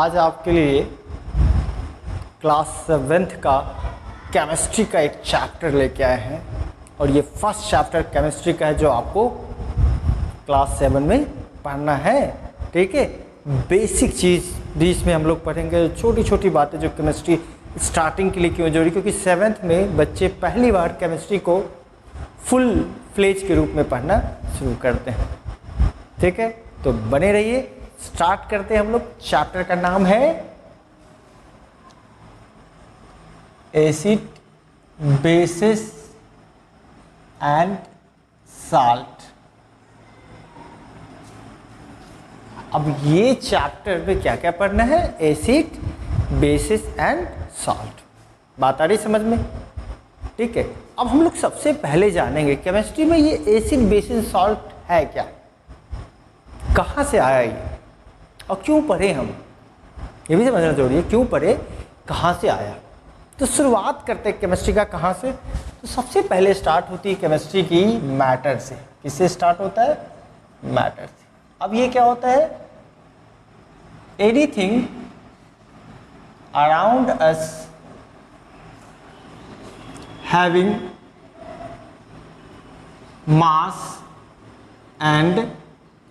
आज आपके लिए क्लास 7th का केमिस्ट्री का एक चैप्टर लेके आए हैं और ये फर्स्ट चैप्टर केमिस्ट्री का है जो आपको क्लास 7 में पढ़ना है। ठीक है, बेसिक चीज़ भी इसमें हम लोग पढ़ेंगे, छोटी छोटी बातें जो केमिस्ट्री स्टार्टिंग के लिए क्यों जरूरी, क्योंकि 7th में बच्चे पहली बार केमिस्ट्री को फुल फ्लेज के रूप में पढ़ना शुरू करते हैं। ठीक है, तो बने रहिए। स्टार्ट करते हैं हम लोग। चैप्टर का नाम है एसिड, बेसिस एंड साल्ट। अब ये चैप्टर में क्या क्या पढ़ना है? Acid, basis and salt. बात आ रही समझ में? ठीक है, अब हम लोग सबसे पहले जानेंगे केमिस्ट्री में ये एसिड, बेसिस, साल्ट है क्या, कहाँ से आया ये और क्यों पढ़े हम, ये भी समझना जरूरी है। क्यों पढ़े, कहाँ से आया। तो शुरुआत करते हैं केमिस्ट्री का कहाँ से। तो सबसे पहले स्टार्ट होती है केमिस्ट्री की मैटर से। किससे स्टार्ट होता है? मैटर से। अब ये क्या होता है? Anything around us having mass and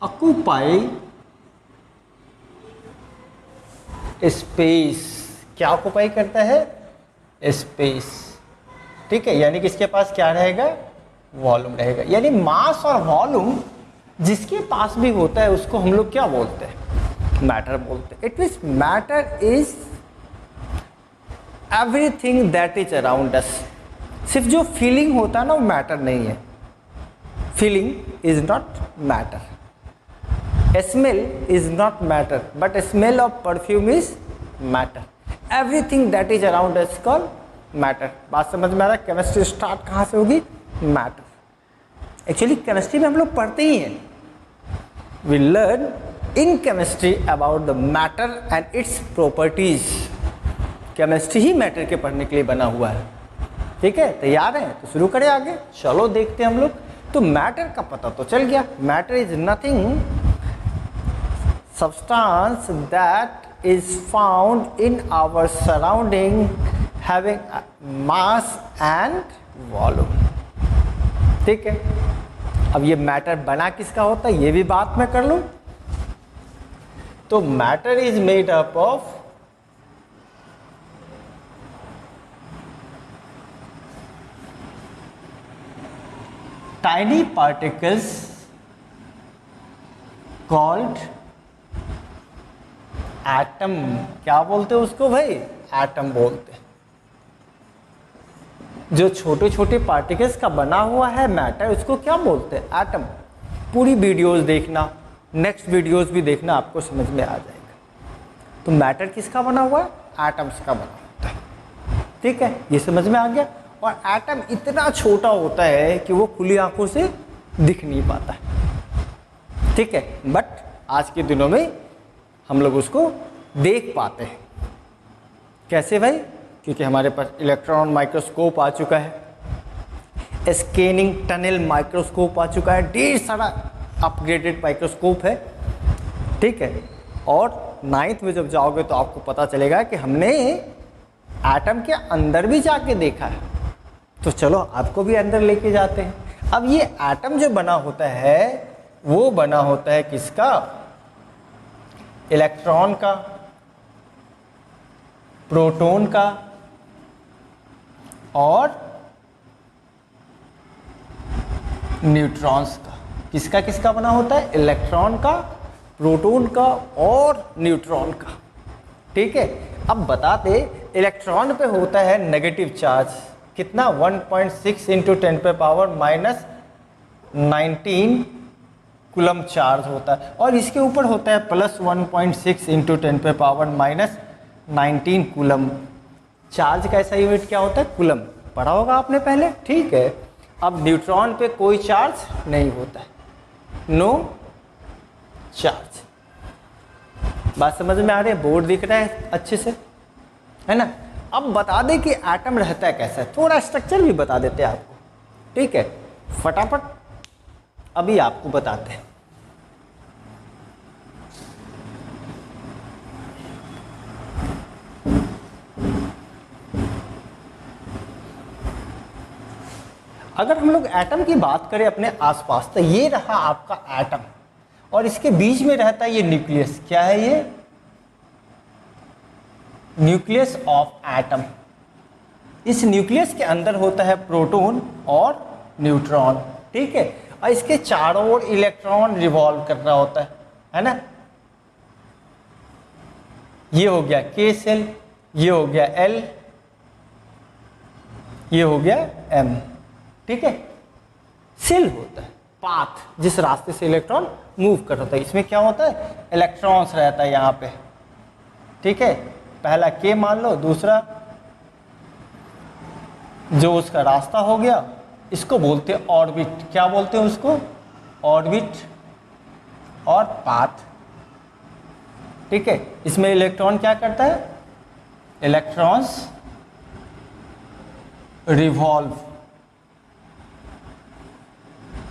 occupy space. क्या ऑक्यूपाई करता है? स्पेस। ठीक है, यानी कि इसके पास क्या रहेगा? वॉल्यूम रहेगा। यानी मास और वॉल्यूम जिसके पास भी होता है उसको हम लोग क्या बोलते हैं? मैटर बोलते हैं। It means matter is everything that is around us. सिर्फ जो फीलिंग होता है ना वो मैटर नहीं है। Feeling is not matter. Smell is not matter, but smell of perfume is matter. Everything that is around us called matter. बात समझ में आ रहा है? केमिस्ट्री स्टार्ट कहाँ से होगी? मैटर। एक्चुअली केमिस्ट्री में हम लोग पढ़ते ही हैं। We learn in chemistry about the matter and its properties. Chemistry ही मैटर के पढ़ने के लिए बना हुआ है। ठीक है, तैयार हैं? तो शुरू करें आगे। चलो देखते हैं हम लोग। तो मैटर का पता तो चल गया। Matter is nothing substance that is found in our surrounding having mass and volume। ठीक है, अब ये मैटर बना किसका होता है ये भी बात मैं कर लूं। तो matter is made up of tiny particles called atom. क्या बोलते हैं उसको भाई? एटम बोलते हैं। जो छोटे छोटे पार्टिकल्स का बना हुआ है मैटर, उसको क्या बोलते हैं? एटम। पूरी वीडियोस देखना, नेक्स्ट वीडियोस भी देखना, आपको समझ में आ जाएगा। तो मैटर किसका बना हुआ है? एटम्स का बना होता है। ठीक है, ये समझ में आ गया। और एटम इतना छोटा होता है कि वो खुली आंखों से दिख नहीं पाता है। ठीक है, बट आज के दिनों में हम लोग उसको देख पाते हैं। कैसे भाई? क्योंकि हमारे पास इलेक्ट्रॉन माइक्रोस्कोप आ चुका है, स्कैनिंग टनल माइक्रोस्कोप आ चुका है, ढेर सारा अपग्रेडेड माइक्रोस्कोप है। ठीक है, और 9th में जब जाओगे तो आपको पता चलेगा कि हमने एटम के अंदर भी जाके देखा है। तो चलो आपको भी अंदर लेके जाते हैं। अब ये एटम जो बना होता है वो बना होता है किसका? इलेक्ट्रॉन का, प्रोटॉन का और न्यूट्रॉन्स का। किसका किसका बना होता है? इलेक्ट्रॉन का, प्रोटॉन का और न्यूट्रॉन का। ठीक है, अब बताते इलेक्ट्रॉन पे होता है नेगेटिव चार्ज। कितना? 1.6 इंटू 10⁻⁻19 कूलम चार्ज होता है। और इसके ऊपर होता है प्लस 1.6 इंटू 10⁻⁻19 कूलम। चार्ज का ऐसा यूनिट क्या होता है? कूलम। पढ़ा होगा आपने पहले। ठीक है, अब न्यूट्रॉन पे कोई चार्ज नहीं होता है, नो चार्ज। बात समझ में आ रही है? बोर्ड दिख रहा है अच्छे से, है ना? अब बता दें कि एटम रहता है कैसा है, थोड़ा स्ट्रक्चर भी बता देते हैं आपको। ठीक है, फटाफट अभी आपको बताते हैं। अगर हम लोग एटम की बात करें अपने आसपास, तो ये रहा आपका एटम और इसके बीच में रहता है ये न्यूक्लियस। क्या है ये? Nucleus of atom. इस न्यूक्लियस के अंदर होता है प्रोटॉन और न्यूट्रॉन, ठीक है, और इसके चारों ओर इलेक्ट्रॉन रिवॉल्व कर रहा होता है ना। ये हो गया के सेल, ये हो गया एल, ये हो गया एम, ठीक है। सेल होता है पाथ, जिस रास्ते से इलेक्ट्रॉन मूव कर रहा है। इसमें क्या होता है? इलेक्ट्रॉन्स रहता है यहाँ पे, ठीक है। पहला के मान लो, दूसरा जो उसका रास्ता हो गया, इसको बोलते हैं ऑर्बिट। क्या बोलते हैं उसको? ऑर्बिट और पाथ, ठीक है। इसमें इलेक्ट्रॉन क्या करता है? इलेक्ट्रॉन्स रिवॉल्व,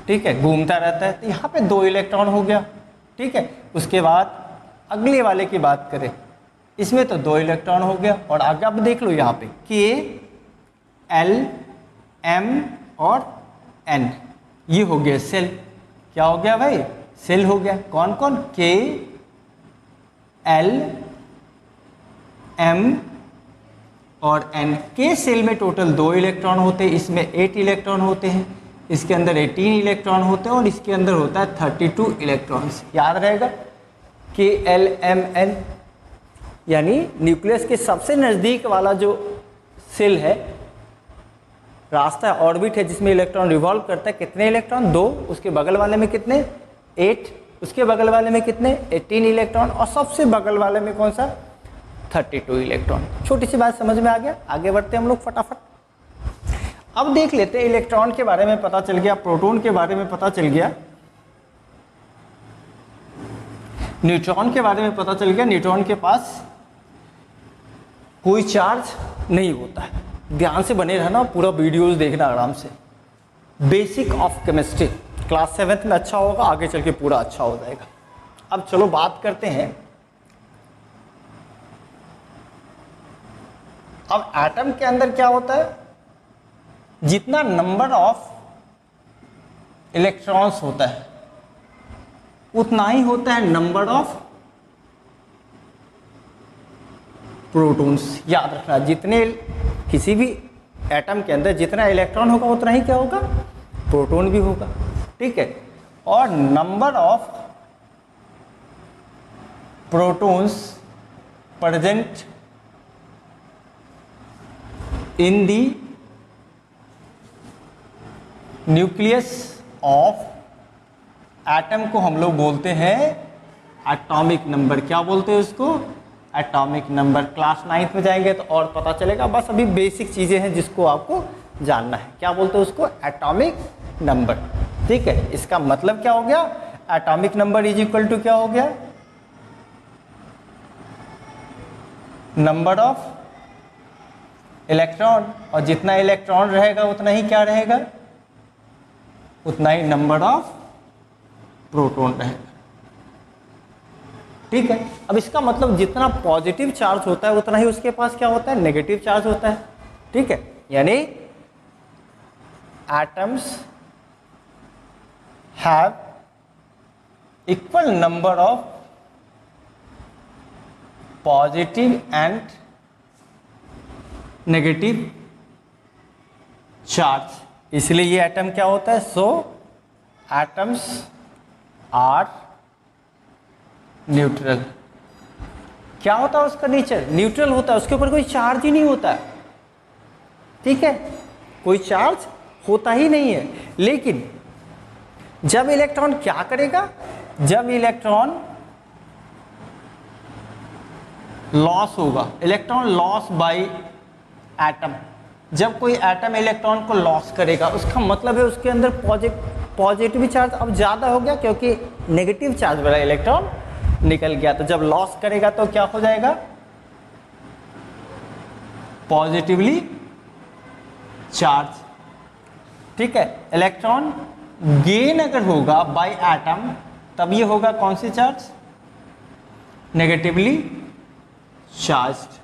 ठीक है, घूमता रहता है। तो यहाँ पे 2 इलेक्ट्रॉन हो गया, ठीक है। उसके बाद अगले वाले की बात करें, इसमें तो 2 इलेक्ट्रॉन हो गया। और आगे अब देख लो यहाँ पे के, एल, एम और एन, ये हो गया सेल। क्या हो गया भाई? सेल हो गया। कौन कौन? के, एल, एम और एन। के सेल में टोटल 2 इलेक्ट्रॉन होते हैं, इसमें 8 इलेक्ट्रॉन होते हैं, इसके अंदर 18 इलेक्ट्रॉन होते हैं और इसके अंदर होता है 32 इलेक्ट्रॉन्स। याद रहेगा, के, एल, एम, एन, यानी न्यूक्लियस के सबसे नज़दीक वाला जो सेल है, रास्ता ऑर्बिट है जिसमें इलेक्ट्रॉन रिवॉल्व करता है। कितने इलेक्ट्रॉन? 2। उसके बगल वाले में कितने? 8। उसके बगल वाले में कितने? 18 इलेक्ट्रॉन। और सबसे बगल वाले में कौन सा? 32 इलेक्ट्रॉन। छोटी सी बात समझ में आ गया? आगे बढ़ते हैं हम लोग फटाफट। अब देख लेते हैं, इलेक्ट्रॉन के बारे में पता चल गया, प्रोटॉन के बारे में पता चल गया, न्यूट्रॉन के बारे में पता चल गया। न्यूट्रॉन के पास कोई चार्ज नहीं होता है। ध्यान से बने रहना, पूरा वीडियोस देखना आराम से। Basic of chemistry class 7th में अच्छा होगा, आगे चल के पूरा अच्छा हो जाएगा। अब चलो बात करते हैं, अब एटम के अंदर क्या होता है? जितना नंबर ऑफ इलेक्ट्रॉन्स होता है उतना ही होता है नंबर ऑफ प्रोटॉन्स। याद रखना, जितने किसी भी एटम के अंदर जितना इलेक्ट्रॉन होगा उतना ही क्या होगा? प्रोटॉन भी होगा, ठीक है। और number of protons present in the nucleus of atom को हम लोग बोलते हैं एटॉमिक नंबर। क्या बोलते हैं उसको? Atomic number. क्लास 9th में जाएंगे तो और पता चलेगा, बस अभी बेसिक चीज़ें हैं जिसको आपको जानना है। क्या बोलते हैं उसको? एटॉमिक नंबर, ठीक है। इसका मतलब क्या हो गया? Atomic number is equal to क्या हो गया? नंबर ऑफ इलेक्ट्रॉन, और जितना इलेक्ट्रॉन रहेगा उतना ही क्या रहेगा? उतना ही नंबर ऑफ प्रोटॉन रहेगा, ठीक है। अब इसका मतलब जितना पॉजिटिव चार्ज होता है उतना ही उसके पास क्या होता है? नेगेटिव चार्ज होता है, ठीक है। यानी atoms have equal number of positive and negative charge, इसलिए ये एटम क्या होता है? सो एटम्स आर न्यूट्रल। क्या होता है उसका नेचर? न्यूट्रल होता है, उसके ऊपर कोई चार्ज ही नहीं होता है, ठीक है, कोई चार्ज होता ही नहीं है। लेकिन जब इलेक्ट्रॉन क्या करेगा? जब इलेक्ट्रॉन लॉस होगा, इलेक्ट्रॉन लॉस बाय एटम, जब कोई एटम इलेक्ट्रॉन को लॉस करेगा उसका मतलब है उसके अंदर पॉजिटिव चार्ज अब ज़्यादा हो गया, क्योंकि नेगेटिव चार्ज वाला इलेक्ट्रॉन निकल गया। तो जब लॉस करेगा तो क्या हो जाएगा? पॉजिटिवली चार्ज, ठीक है। इलेक्ट्रॉन गेन अगर होगा बाय एटम तब ये होगा कौन सी चार्ज? Negatively charged.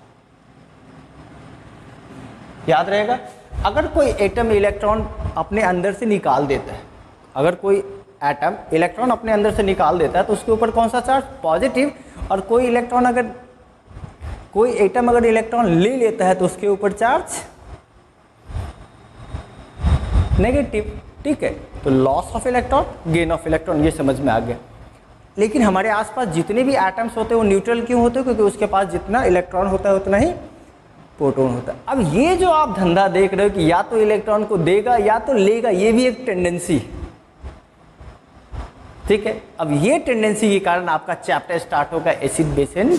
याद रहेगा। अगर कोई एटम इलेक्ट्रॉन अपने अंदर से निकाल देता है, अगर कोई एटम इलेक्ट्रॉन अपने अंदर से निकाल देता है तो उसके ऊपर कौन सा चार्ज? पॉजिटिव। और कोई एटम अगर इलेक्ट्रॉन ले लेता है तो उसके ऊपर चार्ज नेगेटिव। ठीक है, तो loss of electron, gain of electron, ये समझ में आ गया। लेकिन हमारे आसपास जितने भी एटम्स होते हैं वो न्यूट्रल क्यों होते हैं? क्योंकि उसके पास जितना इलेक्ट्रॉन होता है उतना ही प्रोटॉन होता है। अब ये जो आप धंधा देख रहे हो कि या तो इलेक्ट्रॉन को देगा या तो लेगा, ये भी एक टेंडेंसी। ठीक है, अब ये टेंडेंसी के कारण आपका चैप्टर स्टार्ट होगा एसिड, बेस एंड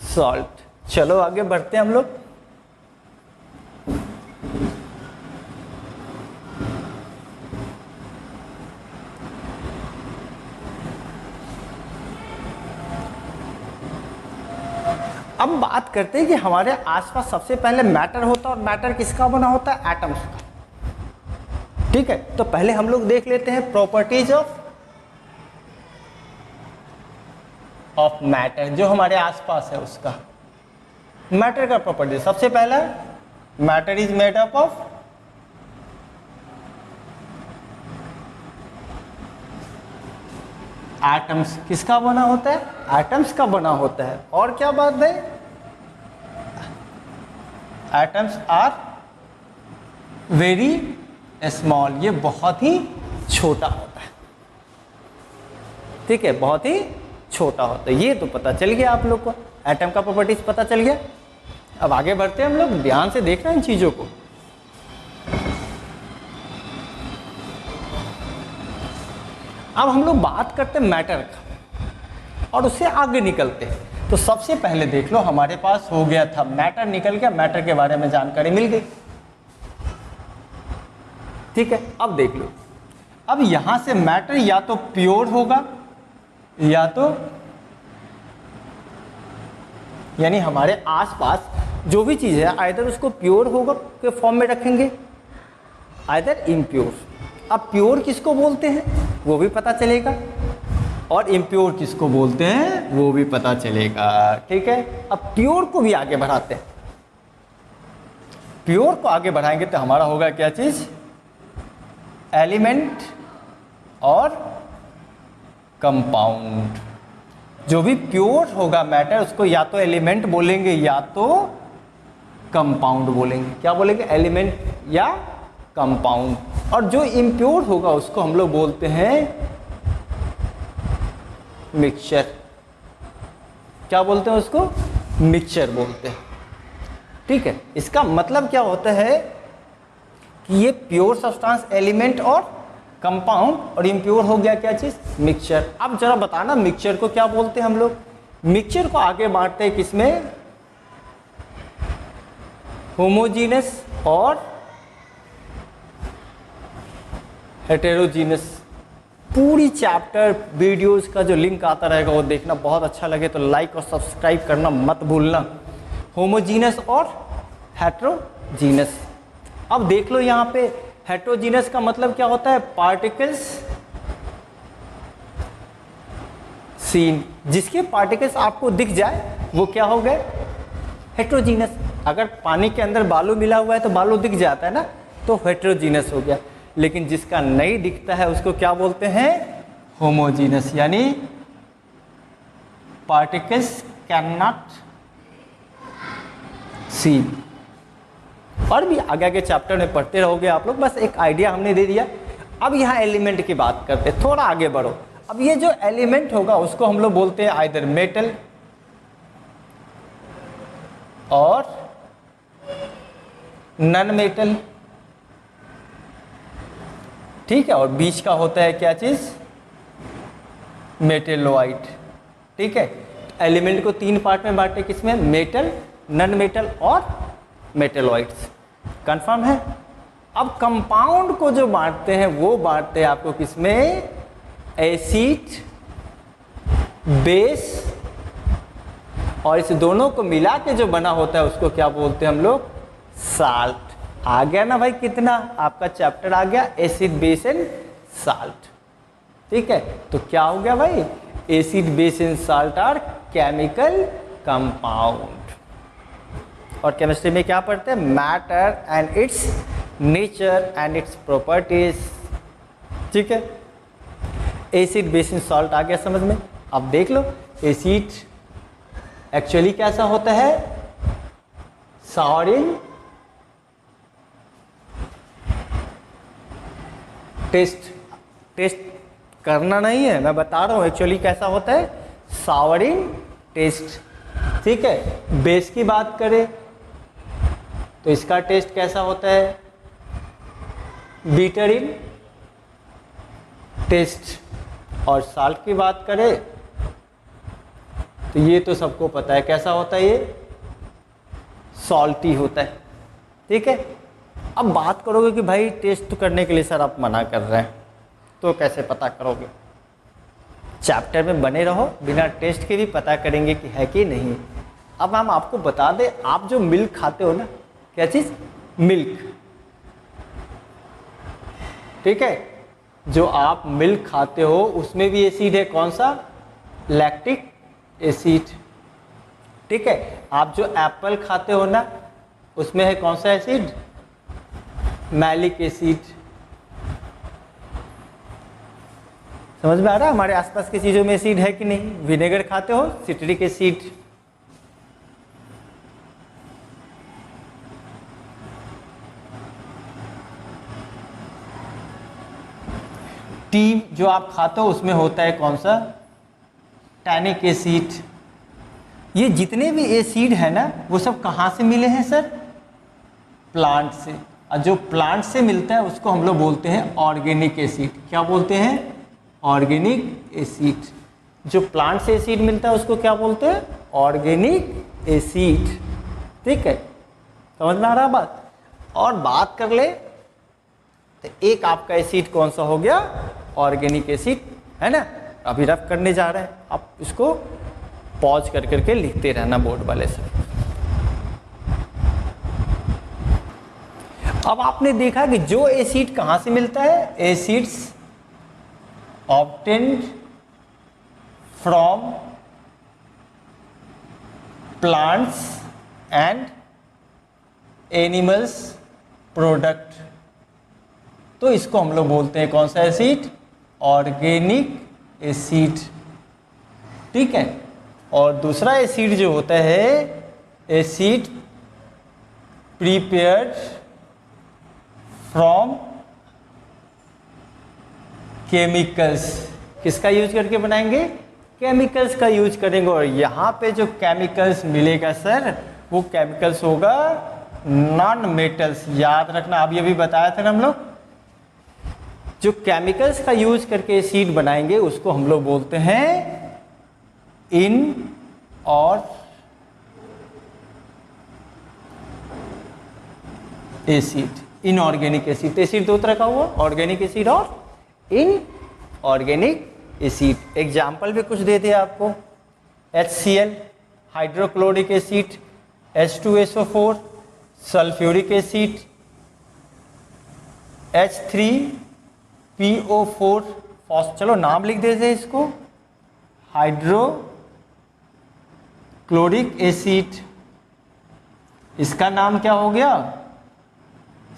सॉल्ट। चलो आगे बढ़ते हैं हम लोग। अब बात करते हैं कि हमारे आसपास सबसे पहले मैटर होता है, और मैटर किसका बना होता है? एटम्स का। ठीक है, तो पहले हम लोग देख लेते हैं प्रॉपर्टीज ऑफ मैटर, जो हमारे आसपास है उसका मैटर का प्रॉपर्टी। सबसे पहला matter is made up of atoms. किसका बना होता है? एटम्स का बना होता है। और क्या बात है? एटम्स आर वेरी स्मॉल, ये बहुत ही छोटा होता है। ठीक है, बहुत ही छोटा होता है। ये तो पता चल गया आप लोग को, एटम का प्रॉपर्टीज पता चल गया। अब आगे बढ़ते हैं हम लोग, ध्यान से देखना इन चीजों को। अब हम लोग बात करते हैं मैटर का और उससे आगे निकलते हैं। तो सबसे पहले देख लो, हमारे पास हो गया था मैटर, निकल गया, मैटर के बारे में जानकारी मिल गई। ठीक है, अब देख लो, अब यहां से मैटर या तो प्योर होगा या तो, यानी हमारे आसपास जो भी चीज है आइदर उसको प्योर होगा के फॉर्म में रखेंगे, आइदर इम्प्योर। अब प्योर किसको बोलते हैं वो भी पता चलेगा, और इम्प्योर किसको बोलते हैं वो भी पता चलेगा। ठीक है, अब प्योर को भी आगे बढ़ाते हैं। प्योर को आगे बढ़ाएंगे तो हमारा होगा क्या चीज? एलिमेंट और कंपाउंड। जो भी प्योर होगा मैटर उसको या तो एलिमेंट बोलेंगे या तो कंपाउंड बोलेंगे। क्या बोलेंगे? एलिमेंट या कंपाउंड। और जो इम्प्योर होगा उसको हम लोग बोलते हैं मिक्सचर। क्या बोलते हैं उसको? मिक्सचर बोलते हैं। ठीक है, इसका मतलब क्या होता है कि ये प्योर सब्सटेंस एलिमेंट और कंपाउंड, और इम्प्योर हो गया क्या चीज? मिक्सचर। अब जरा बताना मिक्सचर को क्या बोलते हैं हम लोग? मिक्सचर को आगे बांटते हैं किसमें? होमोजीनस और हेटेरोजीनस। पूरी चैप्टर वीडियोस का जो लिंक आता रहेगा वो देखना, बहुत अच्छा लगे तो लाइक और सब्सक्राइब करना मत भूलना। होमोजीनस और हेटेरोजीनस। अब देख लो यहाँ पे हेटेरोजीनस का मतलब क्या होता है? पार्टिकल्स सीन, जिसके पार्टिकल्स आपको दिख जाए वो क्या हो गए? हेटेरोजीनस। अगर पानी के अंदर बालू मिला हुआ है तो बालू दिख जाता है ना, तो हेटेरोजीनस हो गया। लेकिन जिसका नहीं दिखता है उसको क्या बोलते हैं? होमोजीनस, यानी पार्टिकल्स कैन नॉट सी। और भी आगे आगे चैप्टर में पढ़ते रहोगे आप लोग, बस एक आइडिया हमने दे दिया। अब यहाँ एलिमेंट की बात करते हैं, थोड़ा आगे बढ़ो। अब ये जो एलिमेंट होगा उसको हम लोग बोलते हैं आइदर मेटल और नॉन मेटल। ठीक है, और बीच का होता है क्या चीज? मेटेलोइड। ठीक है, एलिमेंट को तीन पार्ट में बांटे, किसमें? मेटल, नॉन मेटल और मेटेलोइड्स। कंफर्म है? अब कंपाउंड को जो बांटते हैं वो बांटते हैं आपको किसमें? एसिड, बेस, और इस दोनों को मिला के जो बना होता है उसको क्या बोलते हैं हम लोग? साल्ट। आ गया ना भाई, कितना आपका चैप्टर आ गया, एसिड, बेस एंड साल्ट। ठीक है, तो क्या हो गया भाई? Acid, base and salt are chemical compound. और केमिस्ट्री में क्या पढ़ते हैं? Matter and its nature and its properties. ठीक है, एसिड बेस इन सॉल्ट आ गया समझ में। अब देख लो एसिड एक्चुअली कैसा होता है, सावर इन टेस्ट करना नहीं है, मैं बता रहा हूं एक्चुअली कैसा होता है, सावर इन टेस्ट। ठीक है, बेस की बात करें तो इसका टेस्ट कैसा होता है, बीटर इन टेस्ट। और साल्ट की बात करें तो ये तो सबको पता है कैसा होता है, ये सॉल्टी होता है। ठीक है, अब बात करोगे कि भाई टेस्ट तो करने के लिए सर आप मना कर रहे हैं, तो कैसे पता करोगे? चैप्टर में बने रहो, बिना टेस्ट के भी पता करेंगे कि है कि नहीं। अब हम आपको बता दें, आप जो मिल्क खाते हो ना, क्या चीज़, मिल्क। ठीक है, जो आप मिल्क खाते हो उसमें भी एसिड है, कौन सा, लैक्टिक एसिड। ठीक है, आप जो एप्पल खाते हो ना उसमें है कौन सा एसिड, मैलिक एसिड। समझ में आ रहा है हमारे आसपास की चीजों में एसिड है कि नहीं? विनेगर खाते हो, सिट्रिक एसिड। टी जो आप खाते हो उसमें होता है कौन सा, टैनिक एसिड। ये जितने भी एसिड है ना वो सब कहाँ से मिले हैं सर, प्लांट से। और जो प्लांट से मिलता है उसको हम लोग बोलते हैं ऑर्गेनिक एसिड। क्या बोलते हैं, ऑर्गेनिक एसिड। जो प्लांट से एसिड मिलता है उसको क्या बोलते हैं, ऑर्गेनिक एसिड। ठीक है, समझ में आ रहा बात? और बात कर ले तो एक आपका एसिड कौन सा हो गया, ऑर्गेनिक एसिड, है ना। अभी रफ करने जा रहे हैं, आप इसको पॉज कर करके लिखते रहना बोर्ड वाले से। अब आपने देखा कि जो एसिड कहां से मिलता है, acids obtained from plants and animals product. तो इसको हम लोग बोलते हैं कौन सा एसिड, ऑर्गेनिक एसिड। ठीक है, और दूसरा एसिड जो होता है, एसिड प्रिपेयर्ड फ्रॉम केमिकल्स। किसका यूज करके बनाएंगे, केमिकल्स का यूज करेंगे। और यहाँ पे जो केमिकल्स मिलेगा सर, वो केमिकल्स होगा नॉन मेटल्स। याद रखना, अब ये भी बताया था ना हम लोग, जो केमिकल्स का यूज करके एसिड बनाएंगे उसको हम लोग बोलते हैं इन और एसिड, इनऑर्गेनिक एसिड। एसिड दो तरह का हुआ, ऑर्गेनिक एसिड और इनऑर्गेनिक एसिड। एग्जाम्पल भी कुछ दे दिया आपको, HCl hydrochloric acid, H2SO4 sulphuric acid, H3PO4 चलो नाम लिख देते हैं इसको, हाइड्रोक्लोरिक एसिड। इसका नाम क्या हो गया,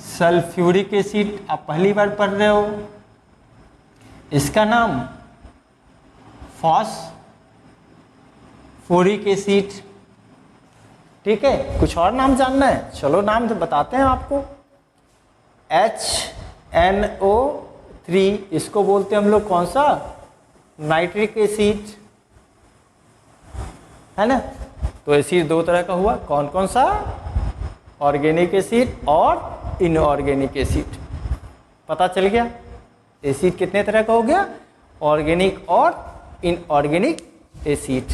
सल्फ्यूरिक एसिड। आप पहली बार पढ़ रहे हो, इसका नाम फॉस्फोरिक एसिड। ठीक है, कुछ और नाम जानना है, चलो नाम तो बताते हैं आपको। HNO3 इसको बोलते हैं हम लोग कौन सा, नाइट्रिक एसिड, है ना। तो एसिड दो तरह का हुआ, कौन कौन सा, ऑर्गेनिक एसिड और इनऑर्गेनिक एसिड। पता चल गया एसिड कितने तरह का हो गया, ऑर्गेनिक और इनऑर्गेनिक एसिड।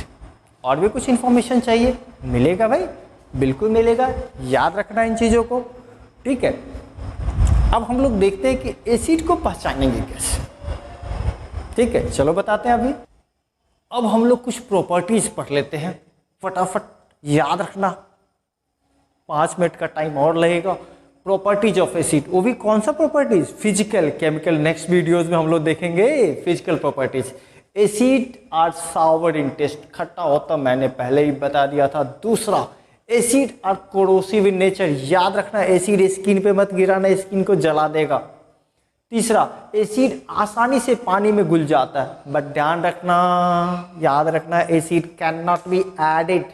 और भी कुछ इंफॉर्मेशन चाहिए, मिलेगा भाई, बिल्कुल मिलेगा, याद रखना इन चीज़ों को। ठीक है, अब हम लोग देखते हैं कि एसिड को पहचानेंगे कैसे। ठीक है, चलो बताते हैं अभी। अब हम लोग कुछ प्रॉपर्टीज पढ़ लेते हैं, फटाफट याद रखना, 5 मिनट का टाइम और लगेगा। प्रॉपर्टीज ऑफ एसिड, वो भी कौन सा properties, physical, chemical. Next videos में हम लोग देखेंगे physical properties. Acid are sour in taste, खट्टा होता, मैंने पहले ही बता दिया था। दूसरा, acid are corrosive in nature, याद रखना एसिड स्किन पे मत गिराना, स्किन को जला देगा। तीसरा, एसिड आसानी से पानी में घुल जाता है, बट ध्यान रखना, याद रखना, acid can not be added.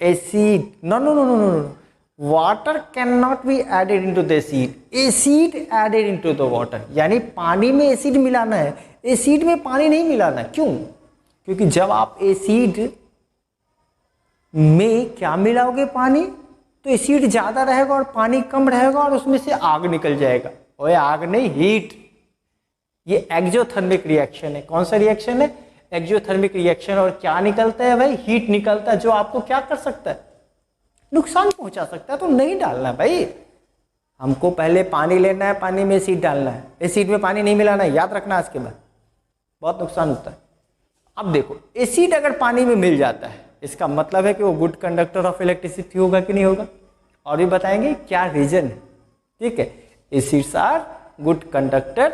Acid no no no no no, water can not be added into the acid, acid added into the water. यानी पानी में एसिड मिलाना है, एसिड में पानी नहीं मिलाना। क्यों? क्योंकि जब आप एसिड में क्या मिलाओगे, पानी, तो एसिड ज्यादा रहेगा और पानी कम रहेगा और उसमें से आग निकल जाएगा। ओए आग नहीं, हीट। ये एक्सोथर्मिक रिएक्शन है। कौन सा रिएक्शन है? Exothermic reaction. और क्या निकलता है भाई? हीट निकलता है, जो आपको क्या कर सकता है? नुकसान पहुंचा सकता है। तो नहीं डालना है भाई। हमको पहले पानी लेना है, पानी में एसिड डालना है, एसिड में पानी नहीं मिलाना है, याद रखना। इसके बाद बहुत नुकसान होता है। अब देखो, एसिड अगर पानी में मिल जाता है, इसका मतलब है कि वो गुड कंडक्टर ऑफ इलेक्ट्रिसिटी होगा कि नहीं होगा, और भी बताएंगे क्या रीजन है। ठीक है, acids are good conductor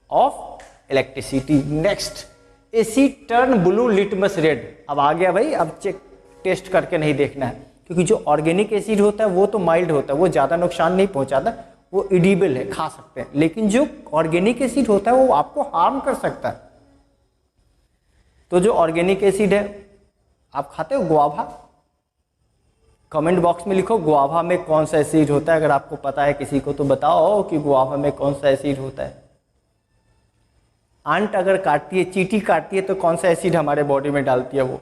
of electricity. Next, acid turn blue litmus red. अब आ गया भाई, अब चेक टेस्ट करके नहीं देखना है, क्योंकि जो ऑर्गेनिक एसिड होता है वो तो माइल्ड होता है, वो ज़्यादा नुकसान नहीं पहुंचाता, वो इडिबल है, खा सकते हैं। लेकिन जो ऑर्गेनिक एसिड होता है वो आपको हार्म कर सकता है। तो जो ऑर्गेनिक एसिड है, आप खाते हो गुआवा? कमेंट बॉक्स में लिखो गुआवा में कौन सा एसिड होता है। अगर आपको पता है किसी को तो बताओ कि गुआवा में कौन सा एसिड होता है। आंट अगर काटती है, चींटी काटती है, तो कौन सा एसिड हमारे बॉडी में डालती है वो?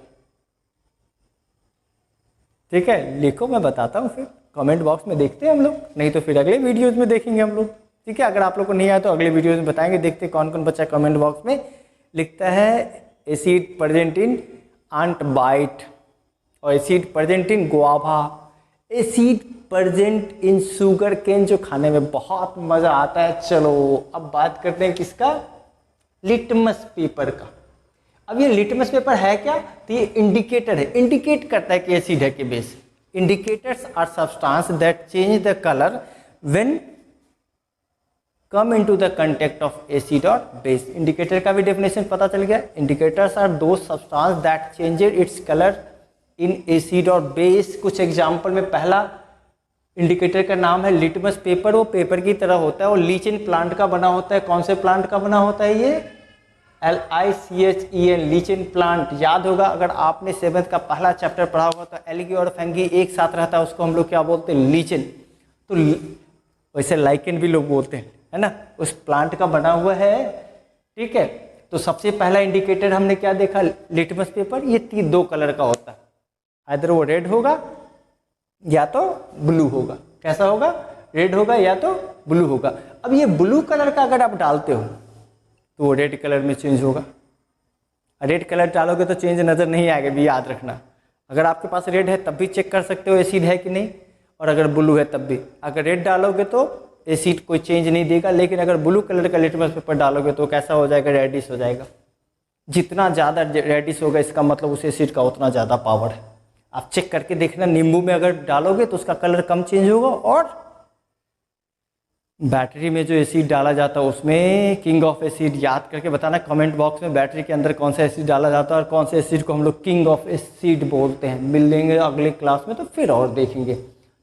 ठीक है, लिखो, मैं बताता हूँ। फिर कमेंट बॉक्स में देखते हैं हम लोग, नहीं तो फिर अगले वीडियोज में देखेंगे हम लोग। ठीक है, अगर आप लोग को नहीं आया तो अगले वीडियोज में बताएंगे। देखते कौन कौन बच्चा कमेंट बॉक्स में लिखता है acid present in ant bite, और acid present in guava, acid present in sugar cane, जो खाने में बहुत मजा आता है। चलो अब बात करते हैं किसका? लिटमस पेपर का। अब ये लिटमस पेपर है क्या? तो ये इंडिकेटर है, इंडिकेट करता है कि एसिड है कि base. Indicators are substance that change the colour when come into the contact of acid और बेस। इंडिकेटर का भी डेफिनेशन पता चल गया। इंडिकेटर्स आर दो substance that changed its colour in acid और बेस। कुछ एग्जाम्पल में पहला इंडिकेटर का नाम है लिटमस पेपर। वो पेपर की तरह होता है, वो लीचेन प्लांट का बना होता है। कौन से प्लांट का बना होता है ये? LICHEN, lichen plant. याद होगा, अगर आपने 7th का पहला चैप्टर पढ़ा होगा तो एल्गी और फंगी एक साथ रहता है, उसको हम लोग क्या बोलते हैं? लीचेन। तो वैसे लाइकेन भी लोग बोलते हैं, है ना। उस प्लांट का बना हुआ है। ठीक है, तो सबसे पहला इंडिकेटर हमने क्या देखा? Litmus paper. ये 2 कलर का होता है, इधर वो रेड होगा या तो ब्लू होगा। कैसा होगा? रेड होगा या तो ब्लू होगा। अब ये ब्लू कलर का अगर आप डालते हो तो वो रेड कलर में चेंज होगा। रेड कलर डालोगे तो चेंज नज़र नहीं आएगा, भी याद रखना। अगर आपके पास रेड है तब भी चेक कर सकते हो एसिड है कि नहीं, और अगर ब्लू है तब भी। अगर रेड डालोगे तो एसिड कोई चेंज नहीं देगा, लेकिन अगर ब्लू कलर का लिटमस पेपर डालोगे तो कैसा हो जाएगा? रेडिश हो जाएगा। जितना ज़्यादा रेडिश होगा इसका मतलब उस एसिड का उतना ज़्यादा पावर है। आप चेक करके देखना, नींबू में अगर डालोगे तो उसका कलर कम चेंज होगा, और बैटरी में जो एसिड डाला जाता है उसमें किंग ऑफ एसिड। याद करके बताना कमेंट बॉक्स में बैटरी के अंदर कौन सा एसिड डाला जाता है और कौन से एसिड को हम लोग किंग ऑफ एसिड बोलते हैं। मिल लेंगे अगले क्लास में तो फिर और देखेंगे।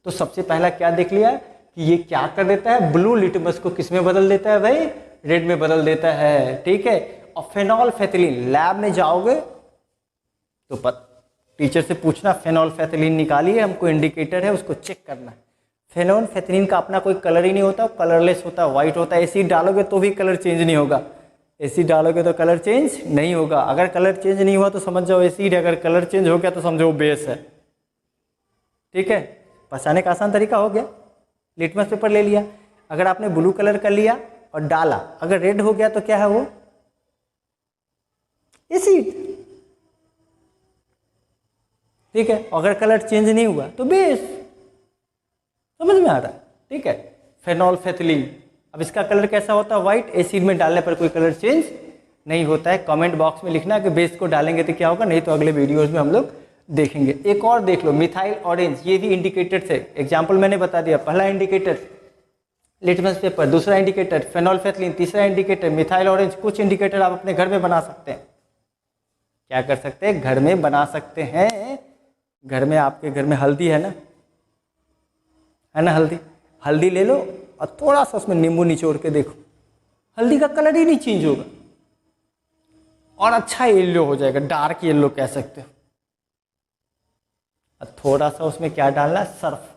तो सबसे पहला क्या देख लिया कि ये क्या कर देता है? ब्लू लिटमस को किस में बदल देता है भाई? रेड में बदल देता है। ठीक है, और फेनोल्फेथिलीन, लैब में जाओगे तो टीचर से पूछना फेनोल्फेथिलीन निकालिए, हमको इंडिकेटर है उसको चेक करना है। फेनोल्फेथिलीन का अपना कोई कलर ही नहीं होता, कलरलेस होता है, व्हाइट होता है। एसिड डालोगे तो भी कलर चेंज नहीं होगा, एसिड डालोगे तो कलर चेंज नहीं होगा। अगर कलर चेंज नहीं हुआ तो समझ जाओ एसिड है, अगर कलर चेंज हो गया तो समझो बेस है। ठीक है, पहचाने का आसान तरीका हो गया। लिटमस पेपर ले लिया, अगर आपने ब्लू कलर का लिया और डाला, अगर रेड हो गया तो क्या है वो? एसिड। ठीक है, अगर कलर चेंज नहीं हुआ तो बेस। समझ में आ रहा है? ठीक है, फेनोल्फेथिलीन। अब इसका कलर कैसा होता है? व्हाइट। एसिड में डालने पर कोई कलर चेंज नहीं होता है। कमेंट बॉक्स में लिखना कि बेस को डालेंगे तो क्या होगा, नहीं तो अगले वीडियोस में हम लोग देखेंगे। एक और देख लो, मिथाइल ऑरेंज, ये भी इंडिकेटर थे। एग्जाम्पल मैंने बता दिया। पहला इंडिकेटर लिटमस पेपर, दूसरा इंडिकेटर फेनोल्फेथिलीन, तीसरा इंडिकेटर मिथाइल ऑरेंज। कुछ इंडिकेटर आप अपने घर में बना सकते हैं। क्या कर सकते हैं, घर में बना सकते हैं। घर में, आपके घर में हल्दी है ना, हल्दी, हल्दी ले लो और थोड़ा सा उसमें नींबू निचोड़ के देखो, हल्दी का कलर ही नहीं चेंज होगा और अच्छा येलो हो जाएगा, डार्क येलो कह सकते हो। और थोड़ा सा उसमें क्या डालना है, सर्फ।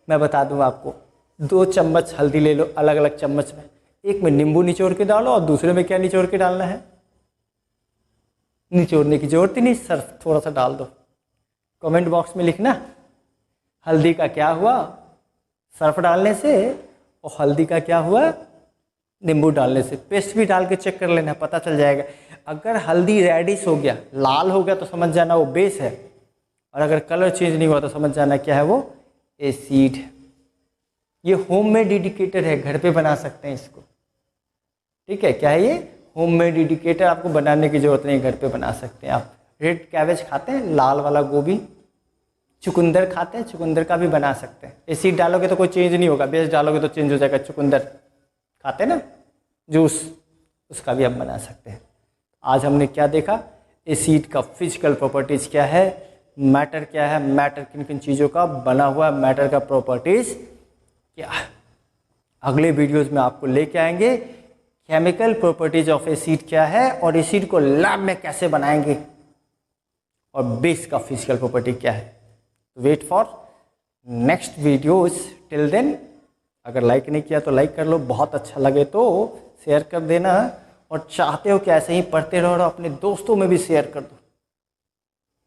मैं बता दूं आपको, 2 चम्मच हल्दी ले लो अलग अलग चम्मच में, एक में नींबू निचोड़ के डालो और दूसरे में क्या निचोड़ के डालना है, निचोड़ने की जरूरत ही नहीं, सर्फ थोड़ा सा डाल दो। कमेंट बॉक्स में लिखना हल्दी का क्या हुआ सर्फ डालने से, और हल्दी का क्या हुआ नींबू डालने से। पेस्ट भी डाल के चेक कर लेना, पता चल जाएगा। अगर हल्दी रेडिश हो गया, लाल हो गया, तो समझ जाना वो बेस है, और अगर कलर चेंज नहीं हुआ तो समझ जाना क्या है, वो एसिड। ये होममेड इंडिकेटर है, घर पे बना सकते हैं इसको, ठीक है। क्या है ये, होममेड इंडिकेटर, आपको बनाने की जरूरत नहीं, घर पे बना सकते हैं आप। रेड कैबेज खाते हैं, लाल वाला गोभी, चुकंदर खाते हैं, चुकंदर का भी बना सकते हैं। एसिड डालोगे तो कोई चेंज नहीं होगा, बेस डालोगे तो चेंज हो जाएगा। चुकंदर खाते हैं ना जूस, उसका भी आप बना सकते हैं। आज हमने क्या देखा, एसिड का फिजिकल प्रॉपर्टीज क्या है, मैटर क्या है, मैटर किन किन चीज़ों का बना हुआ, मैटर का प्रॉपर्टीज क्या है। अगले वीडियोस में आपको लेके आएंगे केमिकल प्रॉपर्टीज ऑफ एसिड क्या है, और एसिड को लैब में कैसे बनाएंगे, और बेस का फिजिकल प्रॉपर्टी क्या है। Wait for next videos, till then अगर लाइक नहीं किया तो लाइक कर लो, बहुत अच्छा लगे तो शेयर कर देना, और चाहते हो कि ऐसे ही पढ़ते रहो और अपने दोस्तों में भी शेयर कर दो,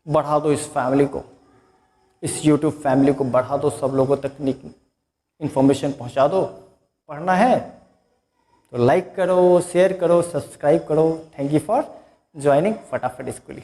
बढ़ा दो इस फैमिली को, इस YouTube फैमिली को बढ़ा दो, सब लोगों तक इन्फॉर्मेशन पहुंचा दो। पढ़ना है तो लाइक करो, शेयर करो, सब्सक्राइब करो। थैंक यू फॉर ज्वाइनिंग फटाफट स्कूल।